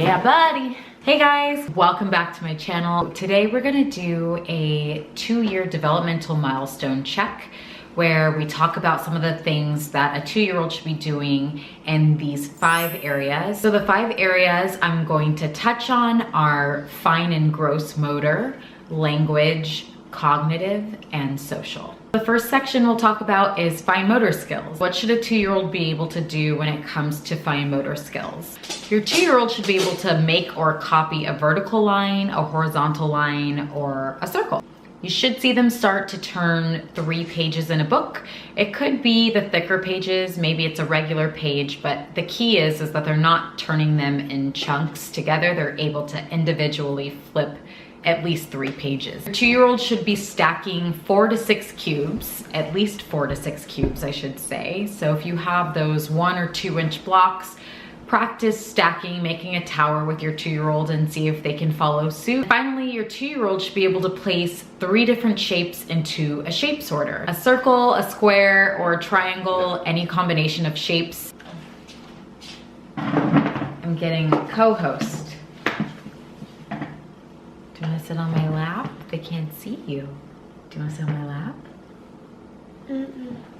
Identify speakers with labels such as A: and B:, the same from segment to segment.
A: Yeah, buddy. Hey guys, welcome back to my channel. Today we're gonna do a 2-year developmental milestone check where we talk about some of the things that a 2-year-old should be doing in these 5 areas. So the 5 areas I'm going to touch on are fine and gross motor, language, cognitive, and social. The first section we'll talk about is fine motor skills. What should a 2-year-old be able to do when it comes to fine motor skills? Your 2-year-old should be able to make or copy a vertical line, a horizontal line, or a circle. You should see them start to turn 3 pages in a book. It could be the thicker pages, maybe it's a regular page, but the key is that they're not turning them in chunks together. They're able to individually flip at least 3 pages. Your 2-year-old should be stacking 4 to 6 cubes, at least 4 to 6 cubes, I should say. So if you have those 1 or 2 inch blocks, practice stacking, making a tower with your 2-year-old and see if they can follow suit. Finally, your 2-year-old should be able to place 3 different shapes into a shape sorter. A circle, a square, or a triangle, any combination of shapes. I'm getting a co-host. Do you want to sit on my lap? They can't see you. Do you want to sit on my lap?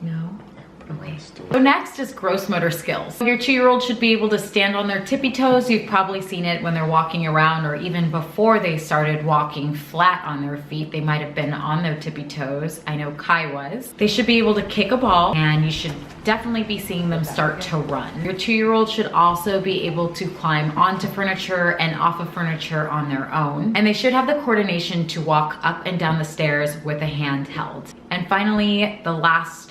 A: No? Okay. So next is gross motor skills. Your 2-year-old should be able to stand on their tippy toes. You've probably seen it when they're walking around or even before they started walking flat on their feet. They might have been on their tippy toes. I know Kai was. They should be able to kick a ball, and you should definitely be seeing them start to run. Your 2-year-old should also be able to climb onto furniture and off of furniture on their own. And they should have the coordination to walk up and down the stairs with a hand held. And finally, the last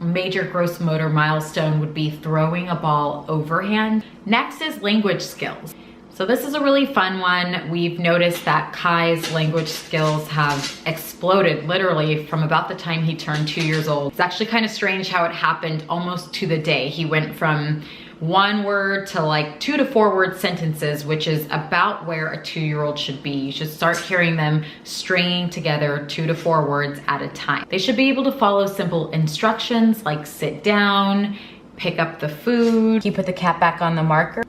A: major gross motor milestone would be throwing a ball overhand. Next is language skills. So this is a really fun one. We've noticed that Kai's language skills have exploded literally from about the time he turned 2 years old. It's actually kind of strange how it happened almost to the day. He went from 1 word to like 2 to 4 word sentences, which is about where a 2-year-old should be. You should start hearing them stringing together 2 to 4 words at a time. They should be able to follow simple instructions like sit down, pick up the food. Can you put the cap back on the marker?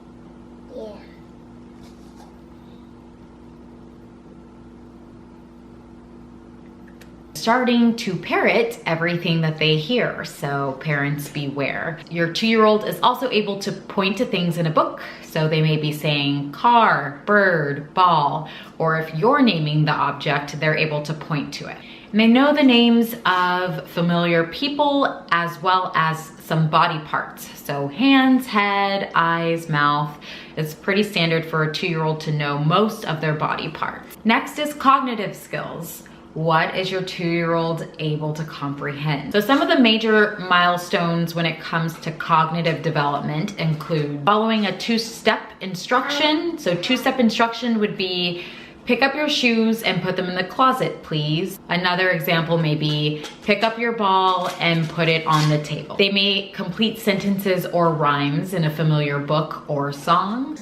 A: Starting to parrot everything that they hear, so parents beware. Your 2-year-old is also able to point to things in a book, so they may be saying car, bird, ball, or if you're naming the object, they're able to point to it. And they know the names of familiar people as well as some body parts. So hands, head, eyes, mouth. It's pretty standard for a 2-year-old to know most of their body parts. Next is cognitive skills. What is your 2-year-old able to comprehend? So some of the major milestones when it comes to cognitive development include following a 2-step instruction. So 2-step instruction would be pick up your shoes and put them in the closet, please. Another example may be pick up your ball and put it on the table. They may complete sentences or rhymes in a familiar book or song.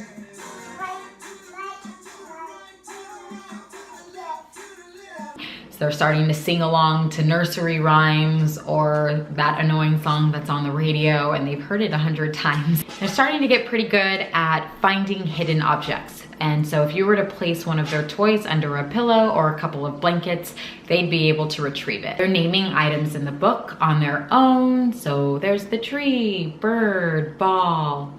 A: They're starting to sing along to nursery rhymes or that annoying song that's on the radio and they've heard it 100 times. They're starting to get pretty good at finding hidden objects. And so if you were to place one of their toys under a pillow or a couple of blankets, they'd be able to retrieve it. They're naming items in the book on their own. So there's the tree, bird, ball.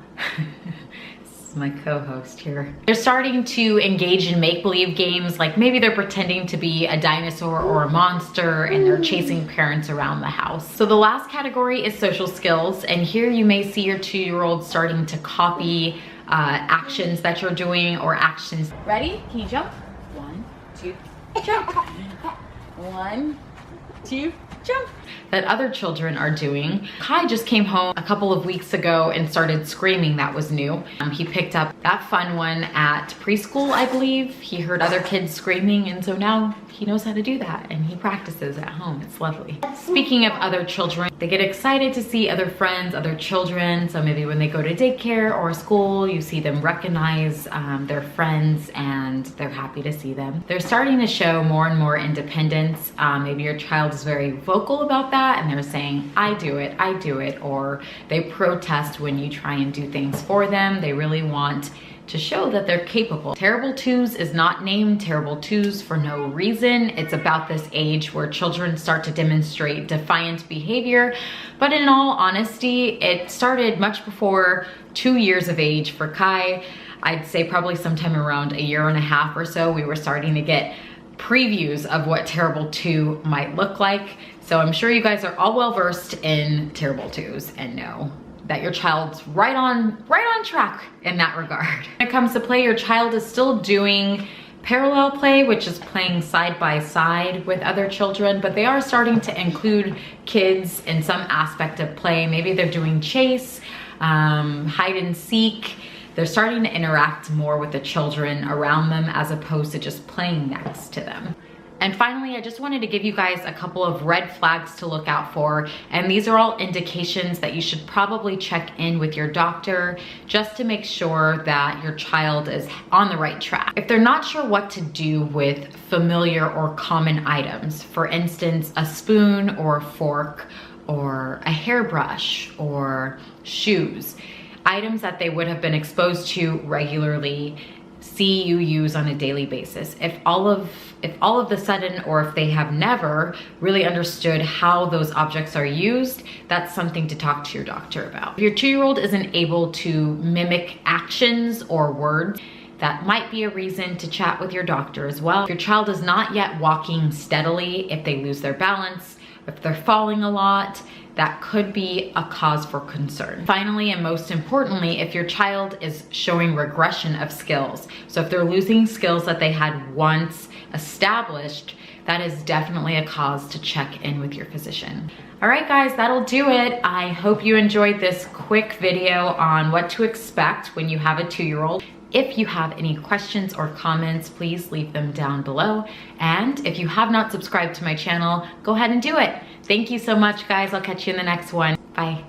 A: My co-host here. They're starting to engage in make-believe games, like maybe they're pretending to be a dinosaur or a monster and they're chasing parents around the house. So the last category is social skills, and here you may see your 2-year-old starting to copy actions that you're doing or actions. Ready? Can you jump? 1, 2, jump. 1, 2, jump. That other children are doing. Kai just came home a couple of weeks ago and started screaming. That was new. He picked up that fun one at preschool, I believe. He heard other kids screaming, and so now he knows how to do that and he practices at home. It's lovely. Speaking of other children, they get excited to see other friends, other children. So maybe when they go to daycare or school, you see them recognize their friends and they're happy to see them. They're starting to show more and more independence. Maybe your child is very vocal about that and they're saying, I do it, or they protest when you try and do things for them. They really want to show that they're capable. Terrible twos is not named Terrible Twos for no reason. It's about this age where children start to demonstrate defiant behavior. But in all honesty, it started much before 2 years of age for Kai. I'd say probably sometime around 1.5 years or so, we were starting to get previews of what Terrible Two might look like. So I'm sure you guys are all well versed in Terrible Twos and know that your child's right on track in that regard. When it comes to play, your child is still doing parallel play, which is playing side by side with other children, but they are starting to include kids in some aspect of play. Maybe they're doing chase, hide and seek. They're starting to interact more with the children around them as opposed to just playing next to them. And finally, I just wanted to give you guys a couple of red flags to look out for. And these are all indications that you should probably check in with your doctor just to make sure that your child is on the right track. If they're not sure what to do with familiar or common items, for instance, a spoon or a fork or a hairbrush or shoes, items that they would have been exposed to regularly, see you use on a daily basis. If all of the sudden, or if they have never really understood how those objects are used, that's something to talk to your doctor about. If your 2-year-old isn't able to mimic actions or words, that might be a reason to chat with your doctor as well. If your child is not yet walking steadily, if they lose their balance, if they're falling a lot, that could be a cause for concern. Finally, and most importantly, if your child is showing regression of skills, so if they're losing skills that they had once established, that is definitely a cause to check in with your physician. All right, guys, that'll do it. I hope you enjoyed this quick video on what to expect when you have a 2-year-old. If you have any questions or comments, please leave them down below. And if you have not subscribed to my channel, go ahead and do it. Thank you so much, guys. I'll catch you in the next one. Bye.